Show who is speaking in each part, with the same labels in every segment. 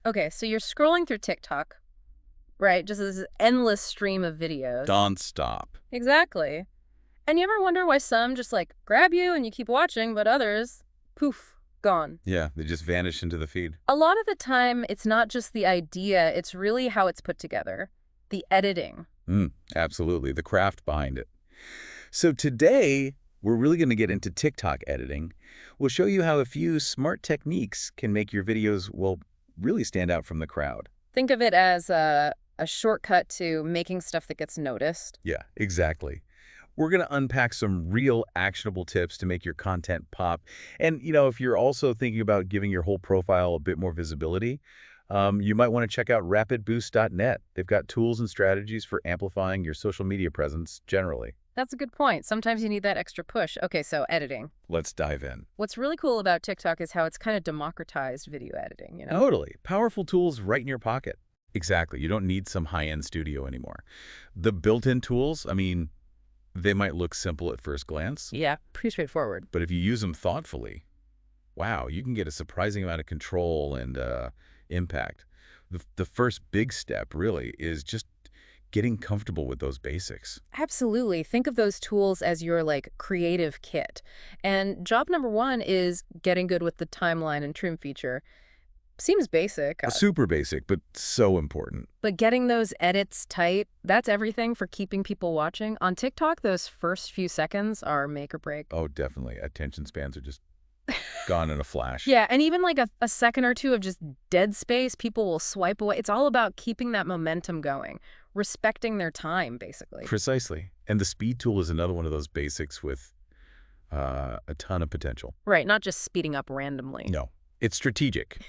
Speaker 1: Okay, so you're scrolling through TikTok, right? Just this endless stream of videos.
Speaker 2: Don't stop.
Speaker 1: Exactly. And you ever wonder why some just like grab you and you keep watching, but others, poof, gone.
Speaker 2: Yeah, they just vanish into the feed.
Speaker 1: A lot of the time, it's not just the idea, it's really how it's put together. The editing.
Speaker 2: Absolutely, the craft behind it. So today, we're really going to get into TikTok editing. We'll show you how a few smart techniques can make your videos, well, really stand out from the crowd.
Speaker 1: Think of it as a shortcut to making stuff that gets noticed.
Speaker 2: Yeah, exactly. We're going to unpack some real actionable tips to make your content pop. And, if you're also thinking about giving your whole profile a bit more visibility, you might want to check out rapidboost.net. They've got tools and strategies for amplifying your social media presence generally.
Speaker 1: That's a good point. Sometimes you need that extra push. Okay, so editing.
Speaker 2: Let's dive in.
Speaker 1: What's really cool about TikTok is how it's kind of democratized video editing.
Speaker 2: Totally. Powerful tools right in your pocket. Exactly. You don't need some high-end studio anymore. The built-in tools, they might look simple at first glance,
Speaker 1: Yeah, pretty straightforward.
Speaker 2: but if you use them thoughtfully, wow, you can get a surprising amount of control and impact. The first big step, really, is just getting comfortable with those basics.
Speaker 1: Absolutely. Think of those tools as your like creative kit. And job number one is getting good with the timeline and trim feature. Seems basic,
Speaker 2: Super basic, but so important.
Speaker 1: but getting those edits tight, that's everything for keeping people watching. On TikTok, those first few seconds are make or break.
Speaker 2: Oh, definitely. Attention spans are just gone in a flash.
Speaker 1: Yeah, and even like a second or two of just dead space, people will swipe away. It's all about keeping that momentum going, respecting their time, basically.
Speaker 2: Precisely. And the speed tool is another one of those basics with a ton of potential.
Speaker 1: Right, not just speeding up randomly.
Speaker 2: No, it's strategic.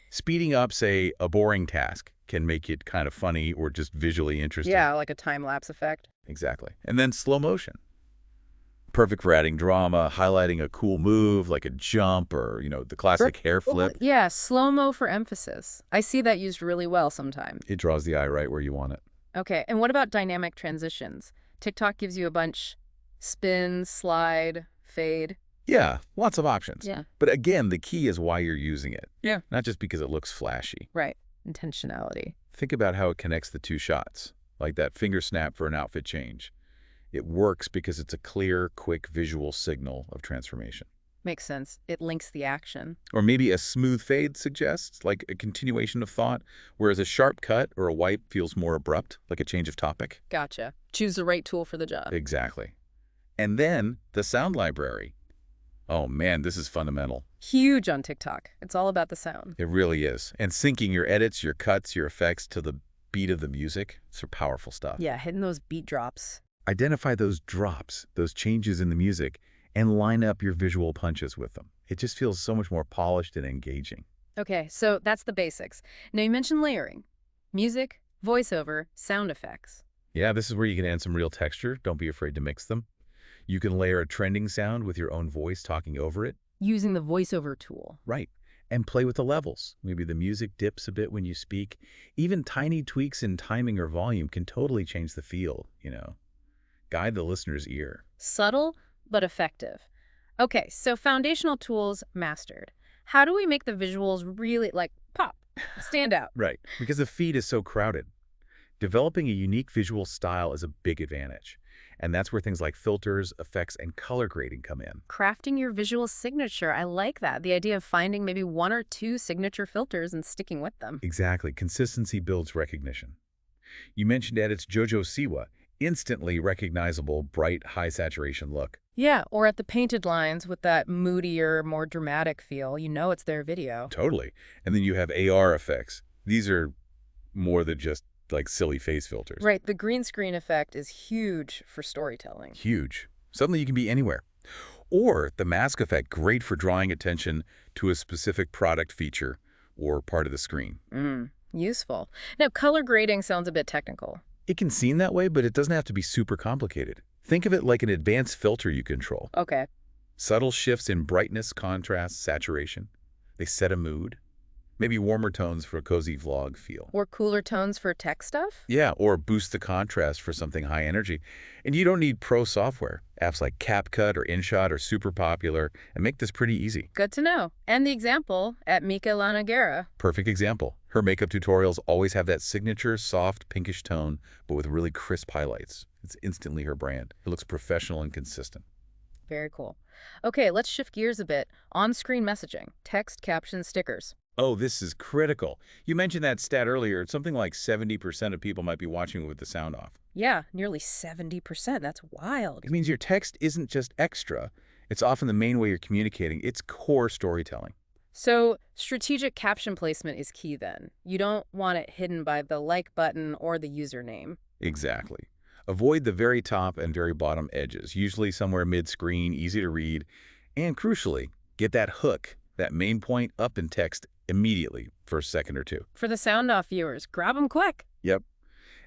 Speaker 2: Speeding up, say, a boring task can make it kind of funny or just visually interesting.
Speaker 1: Yeah, like a time-lapse effect.
Speaker 2: Exactly. And then slow motion. Perfect for adding drama, highlighting a cool move like a jump or, the classic hair flip.
Speaker 1: Yeah, slow-mo for emphasis. I see that used really well sometimes.
Speaker 2: It draws the eye right where you want it.
Speaker 1: Okay, and what about dynamic transitions? TikTok gives you a bunch. Spin, slide, fade.
Speaker 2: Yeah, lots of options.
Speaker 1: Yeah.
Speaker 2: But again, the key is why you're using it.
Speaker 1: Yeah.
Speaker 2: Not just because it looks flashy.
Speaker 1: Right. Intentionality.
Speaker 2: Think about how it connects the two shots, like that finger snap for an outfit change. It works because it's a clear, quick visual signal of transformation.
Speaker 1: Makes sense. It links the action.
Speaker 2: Or maybe a smooth fade suggests, like a continuation of thought, whereas a sharp cut or a wipe feels more abrupt, like a change of topic.
Speaker 1: Gotcha. Choose the right tool for the job.
Speaker 2: Exactly. And then the sound library. Oh man, this is fundamental.
Speaker 1: Huge on TikTok. It's all about the sound.
Speaker 2: It really is. And syncing your edits, your cuts, your effects to the beat of the music, it's powerful stuff.
Speaker 1: Yeah, hitting those beat drops.
Speaker 2: Identify those drops, those changes in the music, and line up your visual punches with them. It just feels so much more polished and engaging.
Speaker 1: Okay, so that's the basics. Now you mentioned layering. Music, voiceover, sound effects.
Speaker 2: Yeah, this is where you can add some real texture. Don't be afraid to mix them. You can layer a trending sound with your own voice talking over it.
Speaker 1: Using the voiceover tool.
Speaker 2: Right. And play with the levels. Maybe the music dips a bit when you speak. Even tiny tweaks in timing or volume can totally change the feel. Guide the listener's ear.
Speaker 1: Subtle, but effective. Okay, so foundational tools mastered. How do we make the visuals really, like, pop, stand out?
Speaker 2: Right. Because the feed is so crowded. Developing a unique visual style is a big advantage. And that's where things like filters, effects, and color grading come in.
Speaker 1: Crafting your visual signature. I like that. The idea of finding maybe one or two signature filters and sticking with them.
Speaker 2: Exactly. Consistency builds recognition. You mentioned edits Jojo Siwa, instantly recognizable, bright, high saturation look.
Speaker 1: Yeah, or at the painted lines with that moodier, more dramatic feel. You know it's their video.
Speaker 2: Totally. And then you have AR effects. These are more than just like silly face filters.
Speaker 1: Right, the green screen effect is huge for storytelling.
Speaker 2: Huge. Suddenly you can be anywhere. Or the mask effect, great for drawing attention to a specific product feature or part of the screen.
Speaker 1: Useful. Now, color grading sounds a bit technical.
Speaker 2: It can seem that way, but it doesn't have to be super complicated. Think of it like an advanced filter you control.
Speaker 1: Okay.
Speaker 2: Subtle shifts in brightness, contrast, saturation. They set a mood. Maybe warmer tones for a cozy vlog feel.
Speaker 1: Or cooler tones for tech stuff?
Speaker 2: Yeah, or boost the contrast for something high energy. And you don't need pro software. Apps like CapCut or InShot are super popular and make this pretty easy.
Speaker 1: Good to know. And the example at Mika Lanagera.
Speaker 2: Perfect example. Her makeup tutorials always have that signature soft pinkish tone, but with really crisp highlights. It's instantly her brand. It looks professional and consistent.
Speaker 1: Very cool. Okay, let's shift gears a bit. On-screen messaging, text, captions, stickers.
Speaker 2: Oh, this is critical. You mentioned that stat earlier. Something like 70% of people might be watching with the sound off.
Speaker 1: Yeah, nearly 70%. That's wild.
Speaker 2: It means your text isn't just extra. It's often the main way you're communicating. It's core storytelling.
Speaker 1: So strategic caption placement is key then. You don't want it hidden by the like button or the username.
Speaker 2: Exactly. Avoid the very top and very bottom edges, usually somewhere mid-screen, easy to read. And crucially, get that hook, that main point up in text immediately, first second or two.
Speaker 1: For the sound off viewers, grab them quick.
Speaker 2: Yep.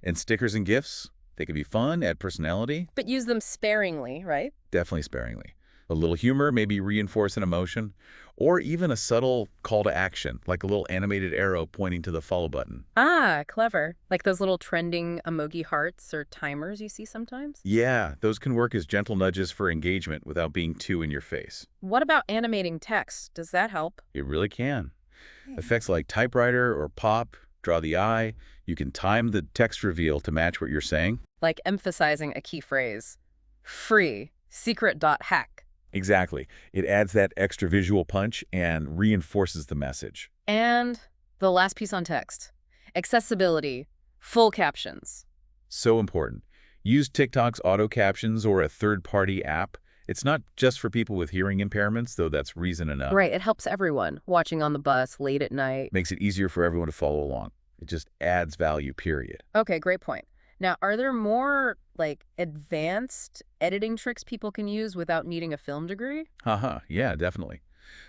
Speaker 2: And stickers and GIFs, they can be fun, add personality,
Speaker 1: But use them sparingly, right?
Speaker 2: definitely sparingly. A little humor, maybe reinforce an emotion, or even a subtle call to action, like a little animated arrow pointing to the follow button.
Speaker 1: Ah, clever. Like those little trending emoji hearts or timers you see sometimes.
Speaker 2: Yeah, those can work as gentle nudges for engagement without being too in your face.
Speaker 1: What about animating text? Does that help?
Speaker 2: It really can. Effects like typewriter or pop, draw the eye. You can time the text reveal to match what you're saying.
Speaker 1: Like emphasizing a key phrase. Free, secret.hack.
Speaker 2: Exactly. It adds that extra visual punch and reinforces the message.
Speaker 1: And the last piece on text. Accessibility, full captions.
Speaker 2: So important. Use TikTok's auto captions or a third-party app. It's not just for people with hearing impairments, though that's reason enough.
Speaker 1: Right, it helps everyone watching on the bus late at night.
Speaker 2: Makes it easier for everyone to follow along. It just adds value, period.
Speaker 1: Okay, great point. Now, are there more, like, advanced editing tricks people can use without needing a film degree?
Speaker 2: Haha, yeah, definitely.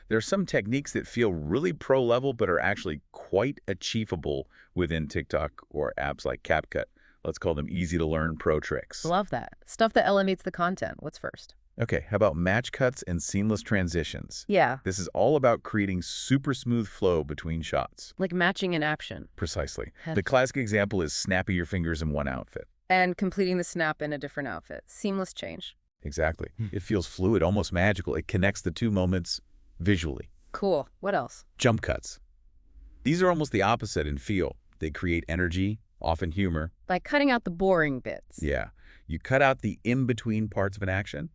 Speaker 2: There are some techniques that feel really pro level but are actually quite achievable within TikTok or apps like CapCut. Let's call them easy to learn pro tricks.
Speaker 1: Love that. Stuff that elevates the content. What's first?
Speaker 2: Okay, how about match cuts and seamless transitions?
Speaker 1: Yeah,
Speaker 2: This is all about creating super smooth flow between shots.
Speaker 1: like matching in action.
Speaker 2: Precisely.
Speaker 1: Hef-
Speaker 2: The classic example is snapping your fingers in one outfit.
Speaker 1: And completing the snap in a different outfit. Seamless change.
Speaker 2: Exactly. It feels fluid, almost magical. It connects the two moments visually.
Speaker 1: Cool. What else?
Speaker 2: Jump cuts. These are almost the opposite in feel. They create energy, often humor.
Speaker 1: By cutting out the boring bits.
Speaker 2: Yeah. You cut out the in-between parts of an action.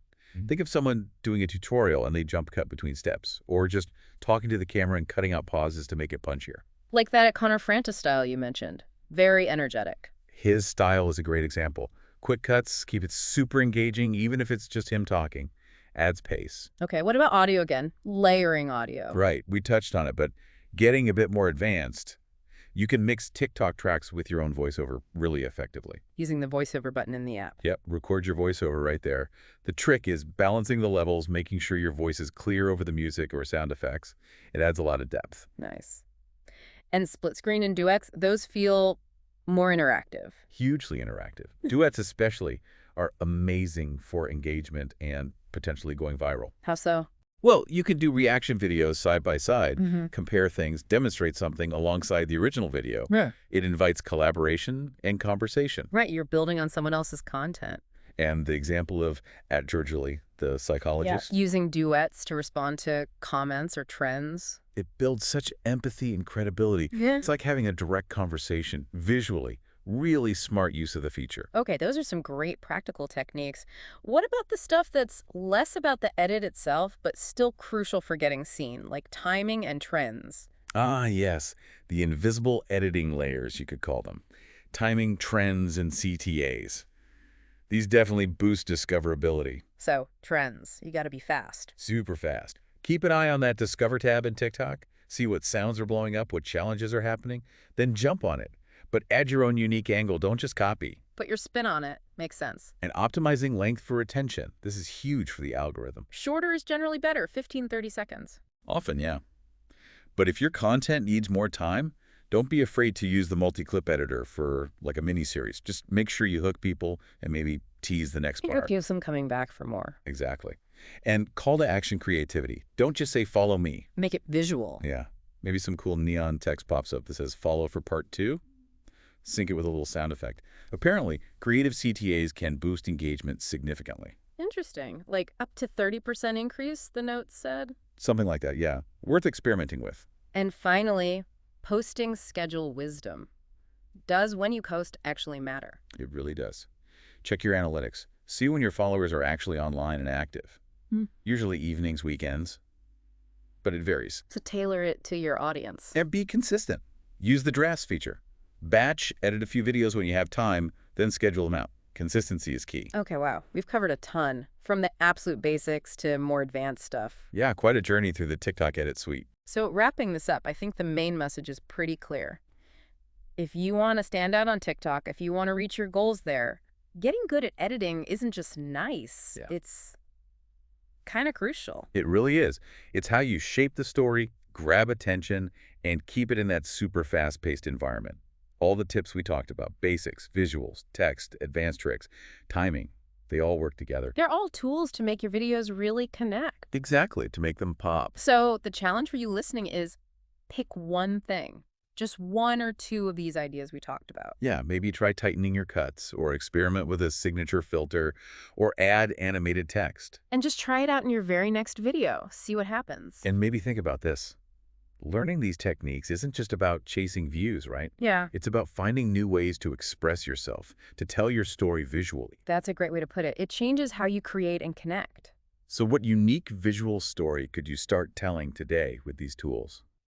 Speaker 2: Think of someone doing a tutorial and they jump cut between steps, or just talking to the camera and cutting out pauses to make it punchier.
Speaker 1: Like that at Connor Franta style you mentioned. Very energetic.
Speaker 2: His style is a great example. Quick cuts keep it super engaging, even if it's just him talking. Adds pace.
Speaker 1: Okay, what about audio again? Layering audio.
Speaker 2: Right, we touched on it, but getting a bit more advanced, you can mix TikTok tracks with your own voiceover really effectively.
Speaker 1: Using the voiceover button in the app.
Speaker 2: Yep, record your voiceover right there. The trick is balancing the levels, making sure your voice is clear over the music or sound effects. It adds a lot of depth.
Speaker 1: Nice. And split screen and duets, those feel more interactive.
Speaker 2: Hugely interactive. Duets especially are amazing for engagement and potentially going viral.
Speaker 1: How so?
Speaker 2: Well, you can do reaction videos side by side,
Speaker 1: Mm-hmm.
Speaker 2: compare things, demonstrate something alongside the original video.
Speaker 1: Yeah.
Speaker 2: It invites collaboration and conversation.
Speaker 1: Right, you're building on someone else's content.
Speaker 2: And the example of at Georgely, the psychologist,
Speaker 1: Using duets to respond to comments or trends.
Speaker 2: it builds such empathy and credibility.
Speaker 1: Yeah.
Speaker 2: It's like having a direct conversation visually. Really smart use of the feature.
Speaker 1: Okay, those are some great practical techniques. What about the stuff that's less about the edit itself, but still crucial for getting seen, like timing and trends?
Speaker 2: Ah, yes. The invisible editing layers, you could call them. Timing, trends, and CTAs. These definitely boost discoverability.
Speaker 1: So, trends. You got to be fast.
Speaker 2: Super fast. Keep an eye on that Discover tab in TikTok. See what sounds are blowing up, what challenges are happening. Then jump on it. But add your own unique angle. Don't just copy.
Speaker 1: Put your spin on it. Makes sense.
Speaker 2: And optimizing length for attention. This is huge for the algorithm.
Speaker 1: Shorter is generally better, 15, 30 seconds.
Speaker 2: Often, yeah. But if your content needs more time, don't be afraid to use the multi-clip editor for like a mini-series. Just make sure you hook people and maybe tease the next part.
Speaker 1: It keeps them coming back for more.
Speaker 2: Exactly. And call to action creativity. Don't just say, follow me.
Speaker 1: Make it visual.
Speaker 2: Yeah. Maybe some cool neon text pops up that says follow for part 2. Sync it with a little sound effect. Apparently, creative CTAs can boost engagement significantly.
Speaker 1: Interesting. Like up to 30% increase, the notes said.
Speaker 2: Something like that, yeah. Worth experimenting with.
Speaker 1: And finally, posting schedule wisdom. Does when you post actually matter?
Speaker 2: It really does. Check your analytics. See when your followers are actually online and active. Usually evenings, weekends. But it varies.
Speaker 1: So tailor it to your audience.
Speaker 2: And be consistent. Use the drafts feature. Batch, edit a few videos when you have time, then schedule them out. Consistency is key.
Speaker 1: Okay, wow. We've covered a ton, from the absolute basics to more advanced stuff.
Speaker 2: Yeah, quite a journey through the TikTok edit suite.
Speaker 1: So wrapping this up, I think the main message is pretty clear. If you want to stand out on TikTok, if you want to reach your goals there, getting good at editing isn't just nice.
Speaker 2: Yeah.
Speaker 1: It's kind of crucial.
Speaker 2: It really is. It's how you shape the story, grab attention, and keep it in that super fast-paced environment. All the tips we talked about, basics, visuals, text, advanced tricks, timing, they all work together.
Speaker 1: They're all tools to make your videos really connect.
Speaker 2: Exactly, to make them pop.
Speaker 1: So the challenge for you listening is pick one thing. Just one or two of these ideas we talked about.
Speaker 2: Yeah, maybe try tightening your cuts, or experiment with a signature filter, or add animated text.
Speaker 1: And just try it out in your very next video. See what happens.
Speaker 2: And maybe think about this. Learning these techniques isn't just about chasing views, right?
Speaker 1: Yeah,
Speaker 2: It's about finding new ways to express yourself, to tell your story visually.
Speaker 1: that's a great way to put it. It changes how you create and connect.
Speaker 2: So what unique visual story could you start telling today with these tools?